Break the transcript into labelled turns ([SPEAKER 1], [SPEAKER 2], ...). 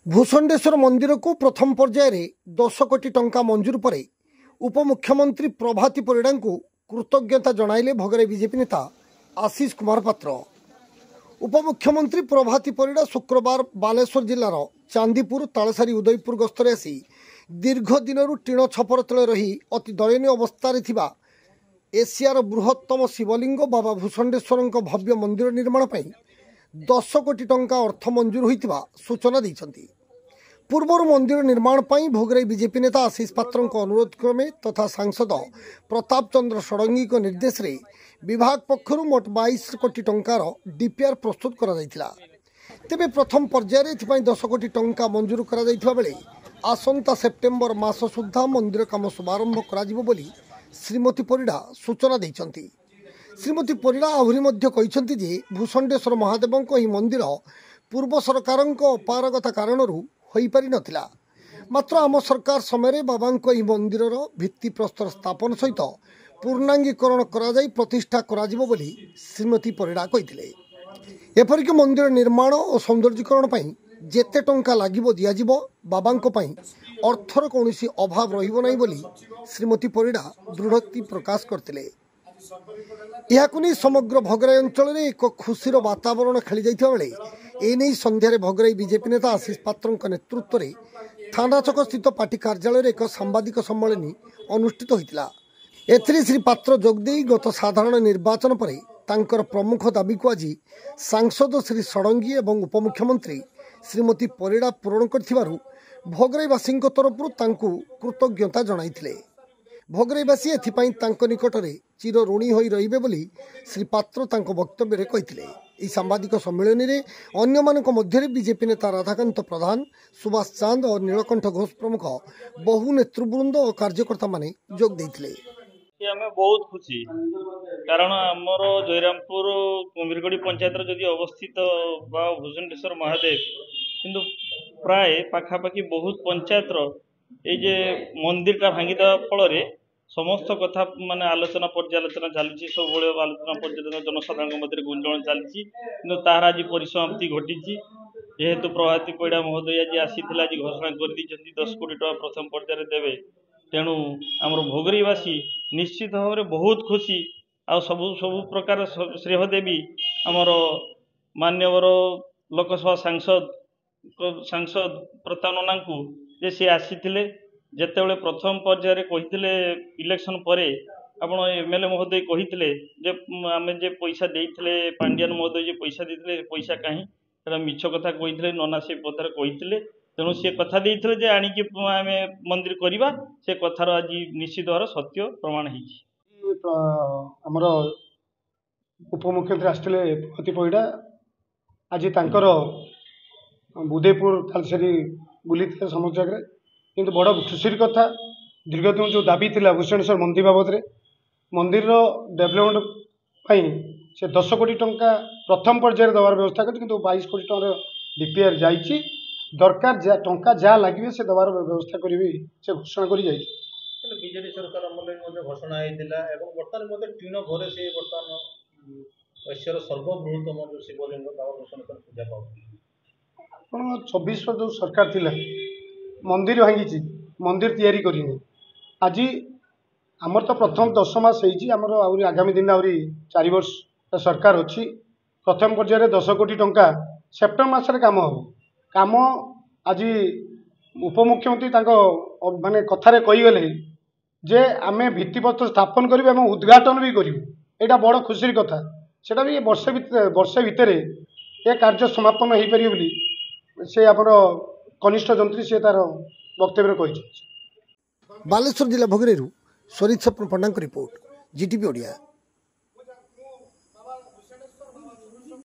[SPEAKER 1] भूषंडेश्वर मंदिर को प्रथम पर्यायर 10 कोटी टंका मंजूर पर उपमुख्यमंत्री प्रभाती परिड़ा को कृतज्ञता जणाइले भोगराई बीजेपी नेता आशीष कुमार पात्र। उपमुख्यमंत्री प्रभाती परिड़ा शुक्रवार बालेश्वर जिलार चांदीपुर तालसारी उदयपुर गस्तरे आसी दीर्घ दिन टीण छपर तले रही अति दयनीय अवस्था एशियार बृहत्तम शिवलिंग बाबा भूषंडेश्वर भव्य मंदिर निर्माण पर 10 कोटी टंका अर्थ मंजूर होता सूचना देते। पूर्वर मंदिर निर्माण पर भोगराई बीजेपी नेता आशीष पात्र अनुरोध क्रमे तथा सांसद प्रताप चंद्र षडंगी निर्देश रे विभाग पक्षर मोट 22 कोटी टंकार डीपीआर प्रस्तुत करा। तेबे प्रथम पर्यायर 10 कोटी टंका मंजूर करा बेले आसंता सेप्टेम्बर मास सुधा मंदिर काम शुभारंभ करा बोली श्रीमती परिड़ा सूचना देइछंती। श्रीमती परिड़ा आहरी मध्य कहिसंती जे भूषंडेश्वर महादेवंक एही मंदिर पूर्व सरकारंक अपारगता कारणरू होई पारि नथिला। मात्र आम सरकार समय बाबांक एही मंदिरर भित्तिप्रस्तर स्थापन सहित पूर्णांगीकरण करा जाई प्रतिष्ठा करा जिवो बोली श्रीमती परिड़ा कहिथिले। एपरिक मंदिर निर्माण और सौंदर्यीकरण पई जेते टंका लागिबो दियाजिबो बाबांक पई अर्थर कौनसी अभाव रहिबो नाही बोली श्रीमती परिड़ा दृढ़ोक्ति प्रकाश करथिले। यह समग्र भोगराई अंचल में एक खुशीर वातावरण खेली जाता बेले एने संध्यारे भोगराई बीजेपी नेता आशीष पात्र नेतृत्व में थाना छक स्थित पार्टी कार्यालय एक सांबादिक सम्मेलन अनुष्ठित होता। एथिरे श्री पात्र जोगदे गत साधारण निर्वाचन पर तांकर प्रमुख दाबी को आज सांसद श्री षडंगी एवं उपमुख्यमंत्री श्रीमती परिड़ा पूरण कर भोगराईवासी तरफ कृतज्ञता जणाइथिले। भोगराईवासी एथिपाई तांको निकटरे चिर ऋणी होई रहिबे बोली श्री पात्र तांको वक्तव्य रे कहिथिले। ई सांबादिक सम्मेलन रे अन्य मानक मध्य बीजेपी नेता राधाकांत प्रधान, सुभाष चांद और नीलकंठ घोष प्रमुख बहु नेतृवृंद और कार्यकर्ता माने जोग देथिले।
[SPEAKER 2] हमें बहुत खुशी कारण आमर जयरामपुर कुंभीरगढ़ी पंचायत जदि अवस्थित भूषंडेश्वर महादेव किंतु प्राय पाखापाखि बहुत पंचायत ये मंदिरटा भांगीदेवा फल समस्त कथा माने आलोचना पर्यालोचना चली सब आलोचना पर्यालोचना जनसाधारण मध्य गुंजन चली कि तार आज परिसमाप्ति घटी। जेहेतु प्रभाती परिड़ा महोदय आज आसी आज घोषणा कर 10 कोटी टका प्रथम पर्यायर देवे तेणु आमर भोगराईवासी निश्चित भाव में बहुत खुशी आ सबु प्रकार श्रेय देवी आमर मान्यवर लोकसभा सांसद प्रताप नना को जे सी आसी जेतेबेले प्रथम पर्यायर कही इलेक्शन पर आपण एमएलए महोदय कही आम जे पैसा देते पांडियान महोदय जे पैसा देते पैसा कहीं मिछ कथा कही नना से कथार कही तेणु सी कथा देते जे आणिकी आम मंदिर करवा से कथार आज निश्चित भाव सत्य प्रमाण
[SPEAKER 3] होमर उपमुख्यमंत्री आसते प्रभाती परिड़ा आज तांकर उदयपुर तालसारी बुली समस्त जगह किंतु बड़ खुशी कथा दीर्घ दिन जो दाबी थी भूषणेश्वर मंदिर बाबद मंदिर डेभलपमेंट से 10 कोटी टंका प्रथम पर्यायर देवार व्यवस्था कर 22 कोटी टंका डीपीआर जाइए दरकार टंका जहाँ लगे से देवार व्यवस्था करी से घोषणा कर
[SPEAKER 4] बीजेपी सरकार अमल घोषणा होता बर्तमान टीण घरे से बर्तमान एशियार सर्वबृहत्तम जो शिवलिंग बाबा भूषणेश्वर पूजा पाऊँ
[SPEAKER 3] 24 जो सरकार थी मंदिर भांगी मंदिर तैयारी करनी आज आमर तो प्रथम 10 मास आमर आगामी दिन आहरी 4 वर्ष सरकार अच्छी प्रथम पर्यायर 10 कोटी टंका सेप्टेम्बर मासरे काम हम काम आज उपमुख्यमंत्री माने कथारे कहीगले जे आम भित्तिप्रस्तर स्थापन करें आम उद्घाटन भी करूँ यहाँ बड़ खुशी कथा सेटा भी वर्षे भितर ये कार्य समापन हो पार बोली से आमर कनिष्ठ जंत्री से तार वक्तव्य कही।
[SPEAKER 1] बालेश्वर जिला भोगराई स्वरित स्वप्न पंडा रिपोर्ट जीटीवी ओडिया।